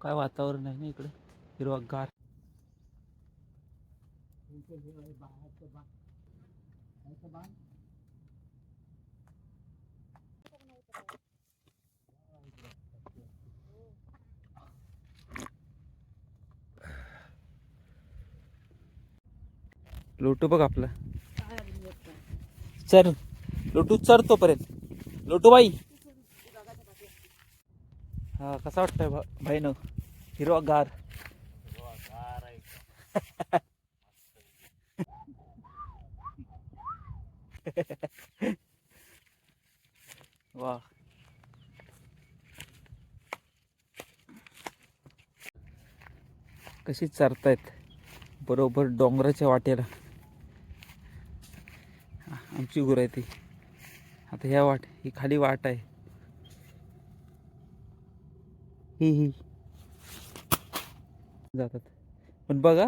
काय वातावरण आहे ना इकडे, हिरवागार. लोटू बघ आपला. चर लोटू चर तोपर्यंत. लोटू बाई. हा कसा वाटतंय भाईनं, हिरवागार. वा, कशी चरतायत बरोबर डोंगराच्या वाटेला. आमची गुरं आहे ती. आता ह्या वाट, ही खाली वाट आहे, ही जातात. पण बघा,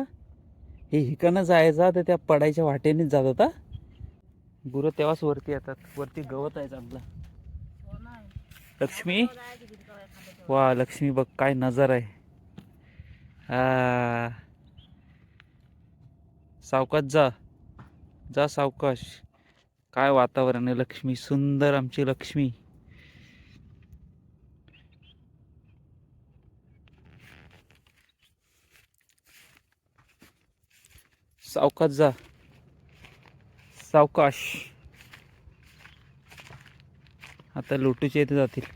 हे हिकानं जायचा तर त्या पडायच्या वाटेनेच जात होता. गुरं तेव्हाच वरती येतात. वरती गवत आहे चांगलं. लक्ष्मी, वा लक्ष्मी बघ काय नजर आहे. सावकाश जा, जा सावकाश. काय वातावरण आहे लक्ष्मी, सुंदर आमची लक्ष्मी. सावकाश जा, सावकाश. आता लोटूच्या इथे जातील.